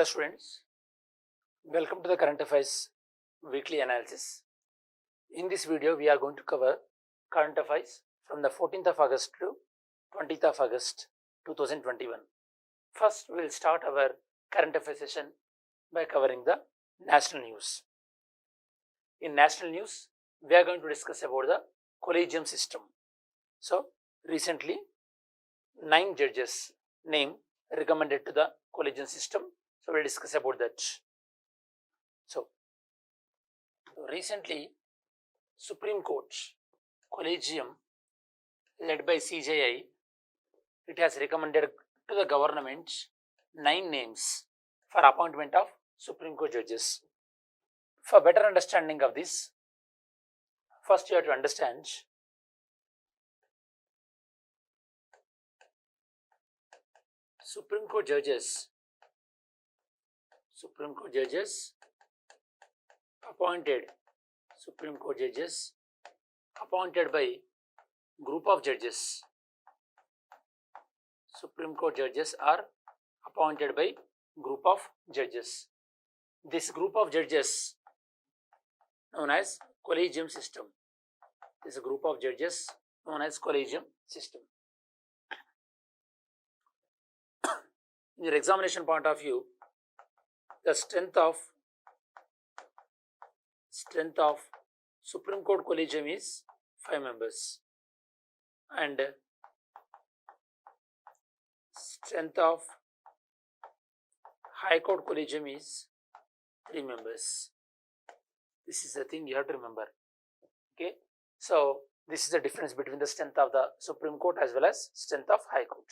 students, welcome to the current affairs weekly analysis. In this video we are going to cover current affairs from the 14th of August to 20th of August 2021. First we will start our current affairs session by covering the national news. In national news we are going to discuss about the collegium system. So recently 9 judges name recommended to the collegium system. So we will discuss about that. So recently Supreme Court Collegium led by CJI, it has recommended to the government 9 names for appointment of Supreme Court judges. For better understanding of this, first you have to understand Supreme Court judges appointed by group of judges. Supreme Court judges are appointed by group of judges. This group of judges known as collegium system. This group of judges known as collegium system. In your examination point of view, the strength of Supreme Court Collegium is 5 members and strength of High Court Collegium is 3 members. This is the thing you have to remember. Okay, so this is the difference between the strength of the Supreme Court as well as strength of High Court.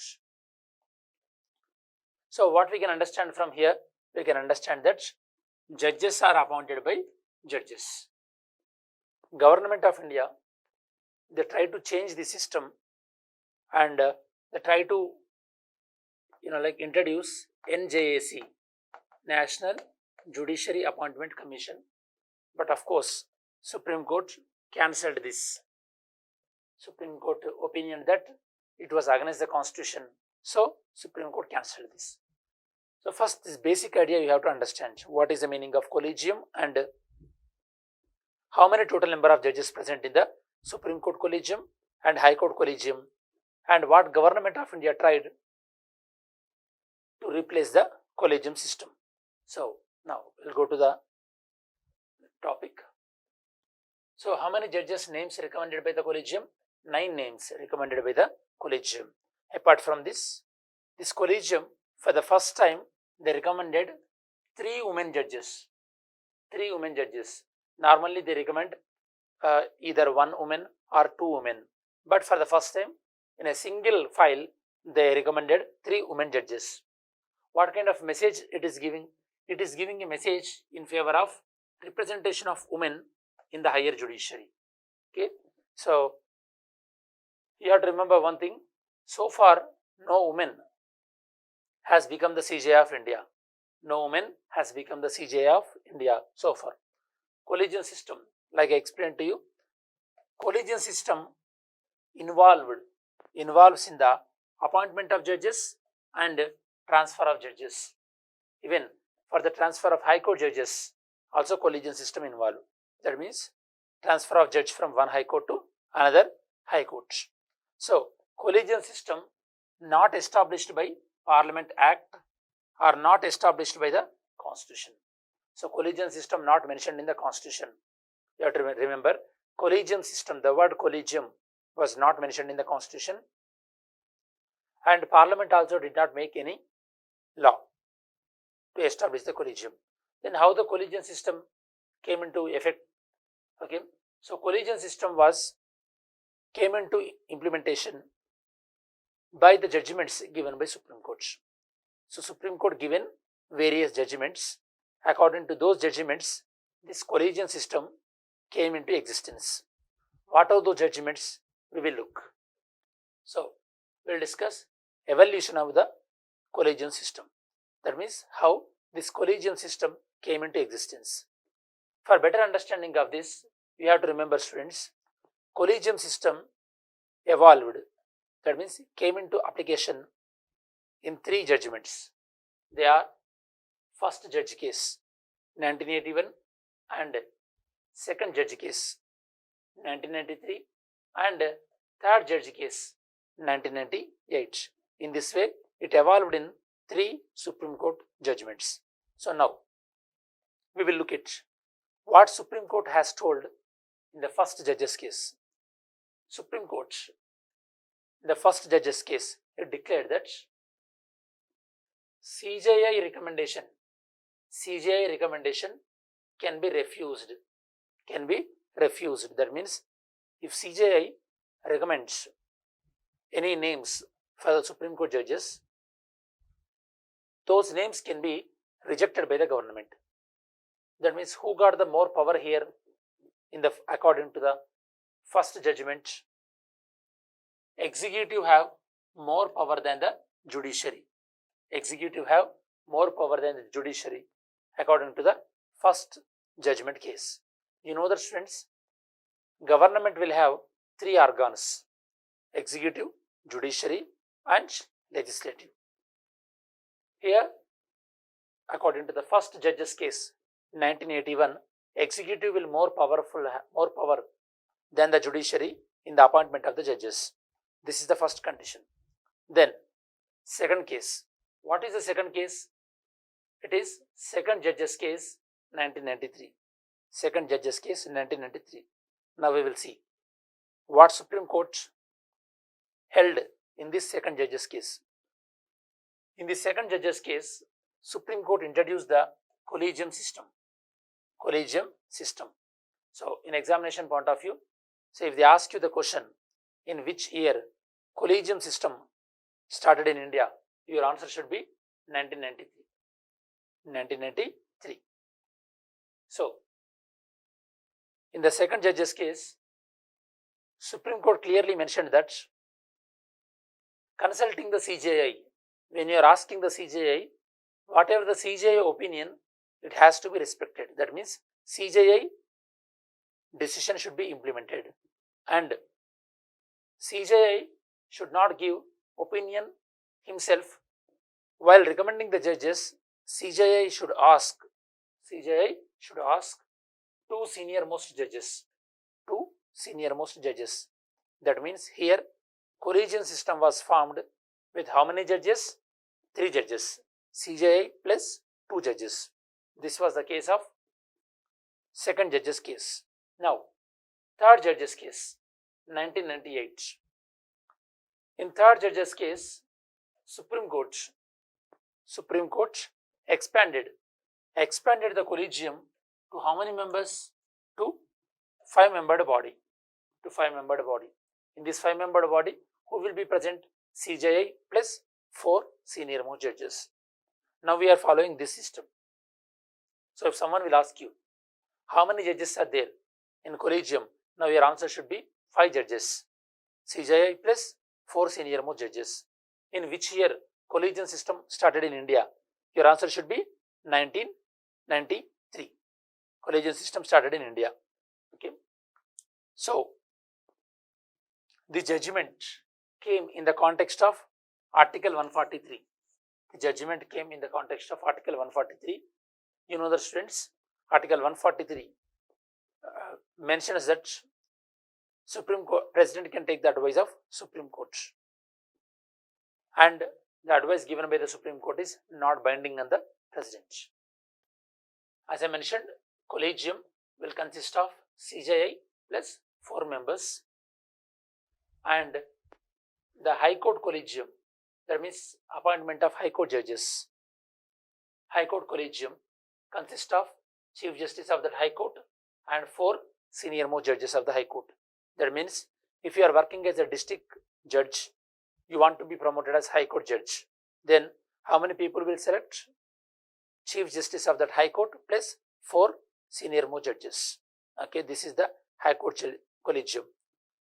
So what we can understand from here, we can understand that judges are appointed by judges. Government of India, they try to change the system and they try to introduce NJAC, National Judiciary Appointment Commission, but of course Supreme Court cancelled this. Supreme Court opinion that it was against the constitution, so Supreme Court cancelled this. So first, this basic idea you have to understand. What is the meaning of collegium and how many total number of judges present in the Supreme Court Collegium and High Court Collegium, and what government of India tried to replace the collegium system. So now we'll go to the topic. So how many judges names recommended by the collegium? 9 names recommended by the collegium. Apart from this collegium, for the first time they recommended 3 women judges. 3 women judges. Normally they recommend either 1 woman or 2 women, but for the first time in a single file they recommended 3 women judges. What kind of message it is giving? It is giving a message in favor of representation of women in the higher judiciary. Okay, so you have to remember one thing. So far no woman has become the CJI of India. No woman has become the CJI of India so far. Collegium system, like I explained to you, collegium system involves in the appointment of judges and transfer of judges. Even for the transfer of High Court judges, also collegium system involved. That means transfer of judge from one High Court to another High Court. So collegium system not established by Parliament Act or not established by the Constitution. So collegium system not mentioned in the Constitution. You have to remember, collegium system, the word collegium was not mentioned in the Constitution, and Parliament also did not make any law to establish the collegium. Then how the collegium system came into effect? Okay, so collegium system came into implementation by the judgments given by Supreme Court. So Supreme Court given various judgments. According to those judgments, this collegium system came into existence. What are those judgments? We will look. So we will discuss evolution of the collegium system. That means how this collegium system came into existence. For better understanding of this, we have to remember, students, collegium system evolved. That means came into application in 3 judgments. They are first judge case 1981 and second judge case 1993 and third judge case 1998. In this way, it evolved in 3 Supreme Court judgments. So now, we will look at what Supreme Court has told in the first judge's case. Supreme Court, in the first judge's case, it declared that CJI recommendation can be refused. That means, if CJI recommends any names for the Supreme Court judges, those names can be rejected by the government. That means, who got the more power here according to the first judgment? Executive have more power than the judiciary. Executive have more power than the judiciary according to the first judgment case. You know that, students, government will have 3 organs: executive, judiciary and legislative. Here, according to the first judge's case 1981, executive will more power than the judiciary in the appointment of the judges. This is the first condition. Then second case. What is the second case? It is second judge's case 1993. Second judge's case 1993. Now we will see what Supreme Court held in this second judge's case. In the second judge's case, Supreme Court introduced the collegium system. So, in examination point of view, so if they ask you the question, in which year collegium system started in India, your answer should be 1993. So, in the second judge's case, Supreme Court clearly mentioned that consulting the CJI, when you are asking the CJI, whatever the CJI opinion, it has to be respected. That means CJI decision should be implemented, and CJI should not give opinion himself. While recommending the judges, CJI should ask 2 senior most judges. That means here collegium system was formed with how many judges? 3 judges. CJI plus 2 judges. This was the case of second judge's case. Now, third judge's case, 1998. In third judge's case, Supreme Court expanded the collegium to how many members? To 5-membered body. In this 5-membered body, who will be present? CJI plus 4 senior most judges. Now we are following this system. So if someone will ask you, how many judges are there in collegium? Now your answer should be 5 judges. CJI plus 4 senior most judges. In which year collegium system started in India? Your answer should be 1993. Collegium system started in India. Okay. So the judgment came in the context of Article 143. The judgment came in the context of Article 143. You know the students, Article 143 mentions that Supreme Court President can take the advice of Supreme Court, and the advice given by the Supreme Court is not binding on the President. As I mentioned, collegium will consist of CJI plus 4 members, and the High Court collegium, that means appointment of High Court judges. High Court collegium consists of Chief Justice of the High Court and 4 senior most judges of the High Court. That means if you are working as a district judge, you want to be promoted as High Court judge, then how many people will select? Chief Justice of that High Court plus 4 senior most judges. Okay, this is the High Court collegium.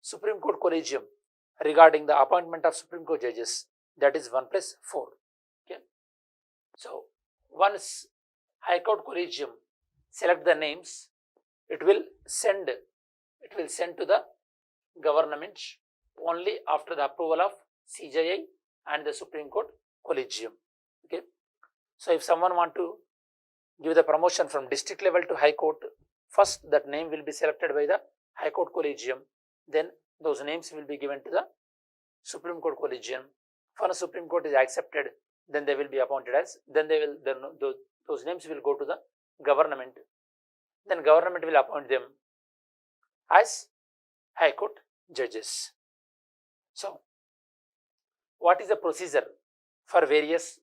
Supreme Court collegium regarding the appointment of Supreme Court judges, that is 1 plus 4. Okay, so once High Court collegium select the names, it will send to the government only after the approval of CJI and the Supreme Court collegium. Okay, so if someone want to give the promotion from district level to High Court, first that name will be selected by the High Court Collegium, then those names will be given to the Supreme Court Collegium. Once Supreme Court is accepted, then they will be appointed as, then those names will go to the government, then government will appoint them as High Court judges. So, what is the procedure for various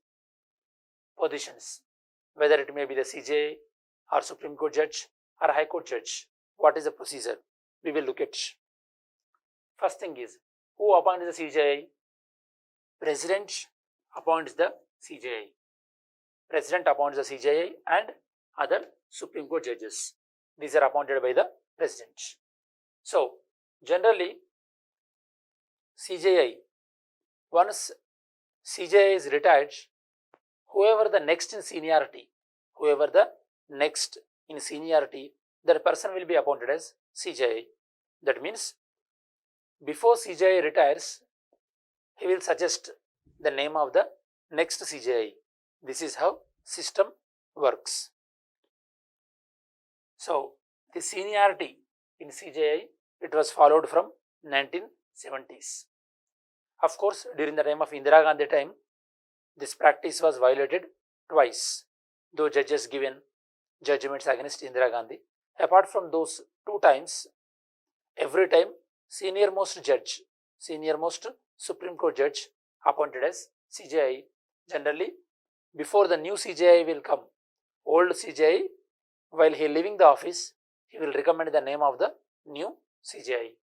positions, whether it may be the CJI or Supreme Court judge or High Court judge? What is the procedure? We will look at. First thing is, who appoints the CJI? President appoints the CJI. President appoints the CJI and other Supreme Court judges. These are appointed by the President. So, generally, CJI, once CJI is retired, whoever the next in seniority, that person will be appointed as CJI. That means, before CJI retires, he will suggest the name of the next CJI. This is how system works. So, the seniority in CJI, it was followed from 1970s. Of course, during the time of Indira Gandhi time, this practice was violated twice, though judges given judgments against Indira Gandhi. Apart from those 2 times, every time senior most Supreme Court judge appointed as CJI. Generally, before the new CJI will come, old CJI, while he leaving the office, he will recommend the name of the new CJI.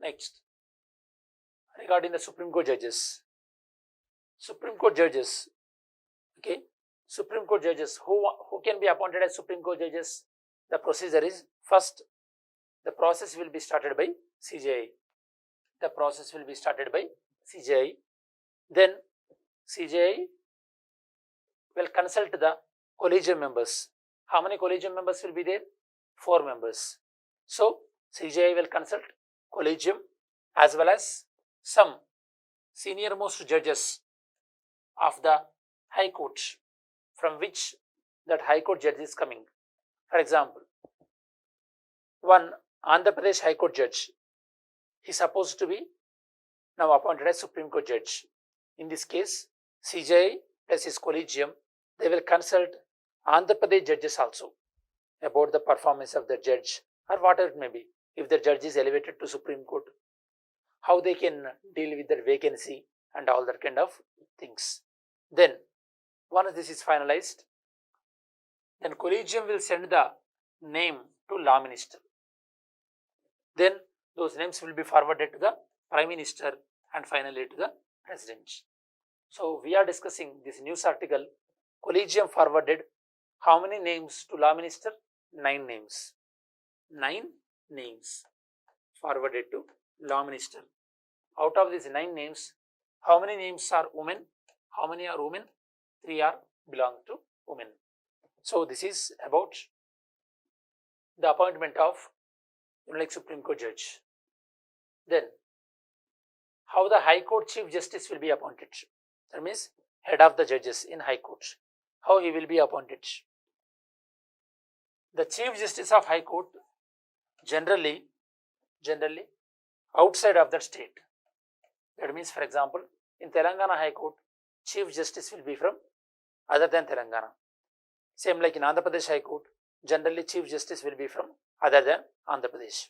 Next, regarding the Supreme Court judges. Supreme Court judges, Supreme Court judges, who can be appointed as Supreme Court judges? The procedure is, first, the process will be started by CJI. Then CJI will consult the collegium members. How many collegium members will be there? 4 members. So, CJI will consult collegium as well as some senior most judges of the High Court, from which that High Court judge is coming. For example, one Andhra Pradesh High Court judge, he is supposed to be now appointed as Supreme Court judge. In this case, CJI plus his collegium, they will consult Andhra Pradesh judges also about the performance of the judge or whatever it may be. If the judge is elevated to Supreme Court, how they can deal with their vacancy and all that kind of things. Then, once this is finalized, then collegium will send the name to Law Minister. Then those names will be forwarded to the Prime Minister and finally to the President. So, we are discussing this news article. Collegium forwarded how many names to Law Minister? 9 names. 9 names forwarded to Law Minister. Out of these 9 names, how many names are women? How many are women? 3 are belong to women. So, this is about the appointment of Supreme Court judge. Then, how the High Court Chief Justice will be appointed. That means, head of the judges in High Court. How he will be appointed. The Chief Justice of High Court generally outside of that state. That means, for example, in Telangana High Court, Chief Justice will be from other than Telangana. Same like in Andhra Pradesh High Court, generally Chief Justice will be from other than Andhra Pradesh.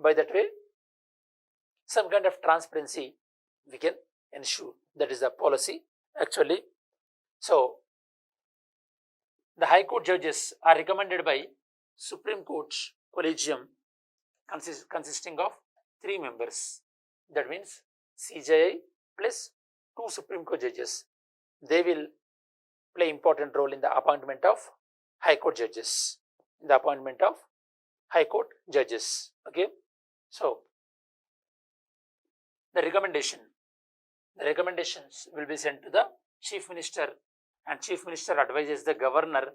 By that way, some kind of transparency we can ensure. That is the policy actually. So, the High Court judges are recommended by Supreme Court Collegium consisting of 3 members. That means CJI plus 2 Supreme Court judges. They will play important role in the appointment of High Court judges. Okay. So, the recommendations will be sent to the Chief Minister, and Chief Minister advises the Governor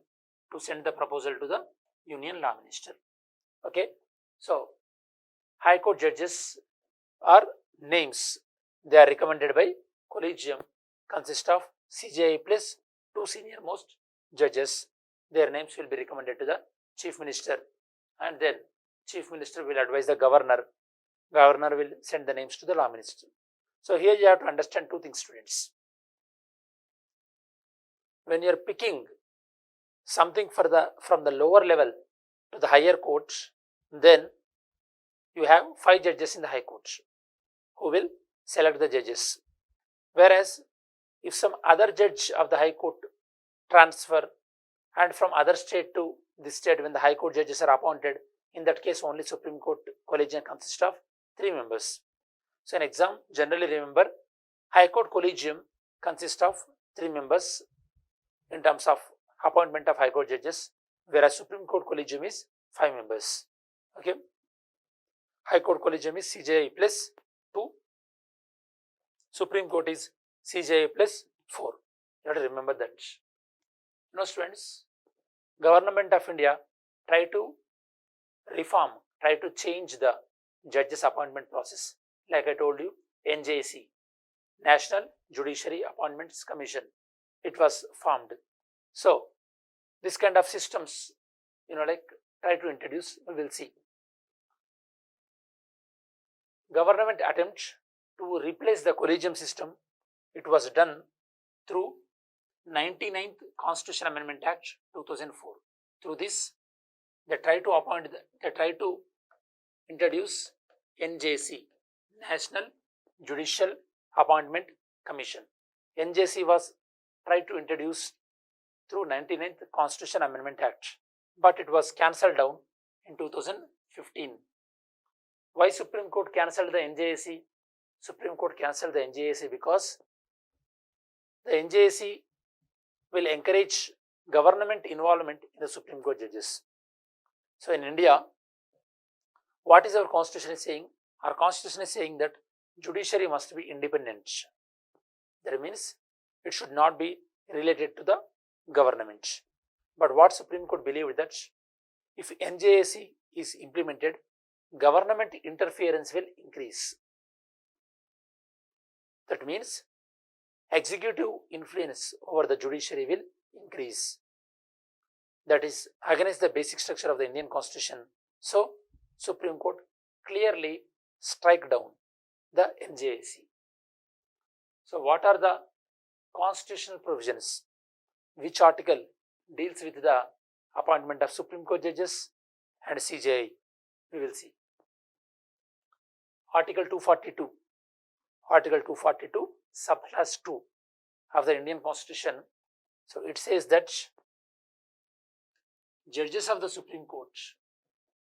to send the proposal to the Union Law Minister. Okay. So, High Court judges are names. They are recommended by Collegium, consist of CJI plus 2 senior most judges, their names will be recommended to the Chief Minister, and then Chief Minister will advise the Governor. Governor will send the names to the Law Minister. So here you have to understand two things, students. When you are picking something from the lower level to the higher courts, then you have 5 judges in the high courts who will select the judges. Whereas if some other judge of the high court transfer and from other state to this state, when the high court judges are appointed, in that case only Supreme Court Collegium consists of 3 members. So in exam, generally remember, High Court Collegium consists of 3 members in terms of appointment of High Court judges, whereas Supreme Court Collegium is 5 members. Okay, High Court Collegium is CJI plus 2, Supreme Court is CJI plus 4. You have to remember that. Now students, Government of India try to reform, try to change the judges appointment process. Like I told you, NJC, National Judiciary Appointments Commission, it was formed. So this kind of systems, like try to introduce, we will see. Government attempt to replace the collegium system, it was done through 99th Constitution Amendment Act 2004. Through this, they try to introduce NJC, National Judicial Appointment Commission. NJC was tried to introduce through 99th Constitution Amendment Act, but it was cancelled down in 2015. Why Supreme Court cancelled the NJC? Supreme Court cancelled the NJC because the NJC will encourage government involvement in the Supreme Court judges. So in India, what is our constitution is saying? Our constitution is saying that judiciary must be independent. That means it should not be related to the government. But what Supreme Court believed that if NJC is implemented, government interference will increase. That means executive influence over the judiciary will increase. That is against the basic structure of the Indian Constitution. So Supreme Court clearly strike down the NJC. So what are the constitutional provisions? Which article deals with the appointment of Supreme Court judges and CJI? We will see. Article 242. Article 242 subclass 2 of the Indian Constitution. So it says that judges of the Supreme Court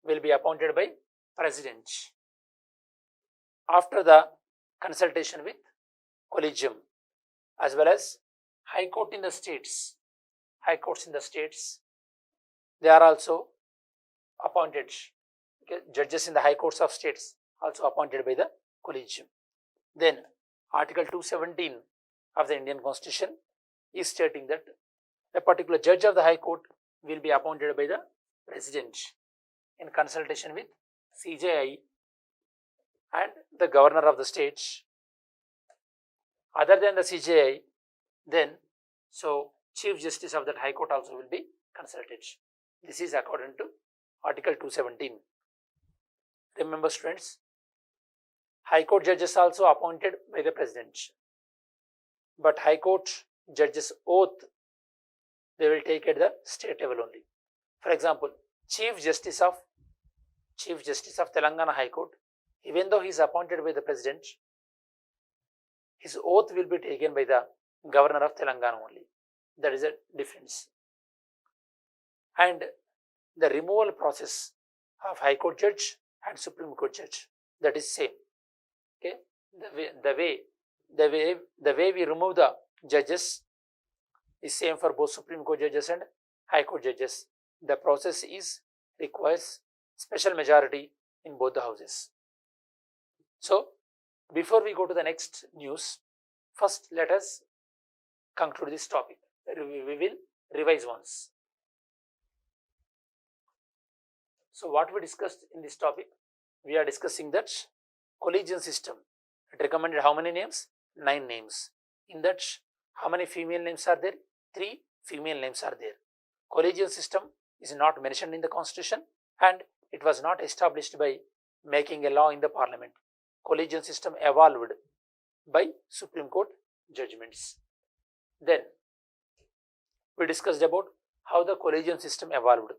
will be appointed by President after the consultation with Collegium, as well as High Court in the states. High Courts in the states, they are also appointed. Okay, judges in the High Courts of states also appointed by the Collegium. Then Article 217 of the Indian Constitution is stating that a particular judge of the High Court will be appointed by the President in consultation with CJI and the Governor of the state. Other than the CJI, then Chief Justice of that High Court also will be consulted. This is according to Article 217. Remember students, High Court judges also appointed by the President, but High Court judges oath they will take at the state level only. For example, Chief Justice of Telangana High Court, even though he is appointed by the President, his oath will be taken by the Governor of Telangana only. That is a difference. And the removal process of High Court judge and Supreme Court judge, that is same. Okay, the way we remove the judges is same for both Supreme Court judges and High Court judges. The process requires special majority in both the houses. So before we go to the next news, first let us conclude this topic. We will revise once. So what we discussed in this topic, we are discussing that collegium system. It recommended how many names? 9 names. In that, how many female names are there? 3 female names are there. Collegium system is not mentioned in the constitution and it was not established by making a law in the parliament. Collegium system evolved by Supreme Court judgments. Then we discussed about how the collegium system evolved.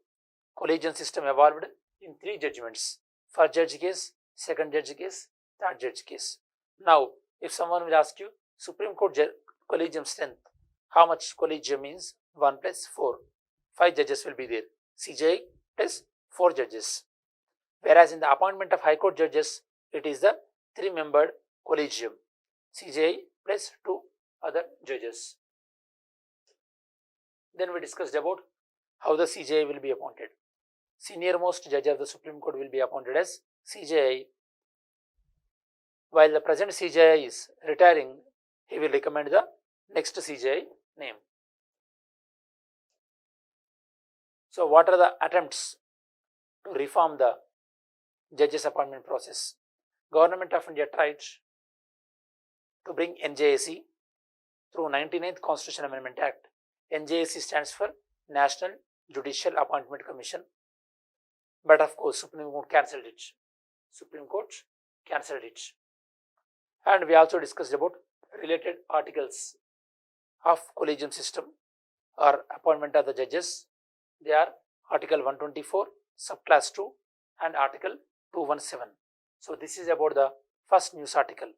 Collegium system evolved in 3 judgments: first judge case, second judge case, third judge case. Now, if someone will ask you Supreme Court collegium strength, how much collegium means? 1 plus 4. 5 judges will be there. CJI plus 4 judges. Whereas in the appointment of High Court judges, it is the 3-membered collegium. CJI plus 2 other judges. Then we discussed about how the CJI will be appointed. Senior most judge of the Supreme Court will be appointed as CJI. While the present CJI is retiring, he will recommend the next CJI name. So what are the attempts to reform the judges appointment process? Government of India tried to bring NJAC through 99th Constitution Amendment Act. NJAC stands for National Judicial Appointment Commission. But of course, Supreme Court cancelled it. Supreme Court cancelled it. And we also discussed about related articles of collegium system or appointment of the judges. They are Article 124, Subclass 2 and Article 217. So this is about the first news article.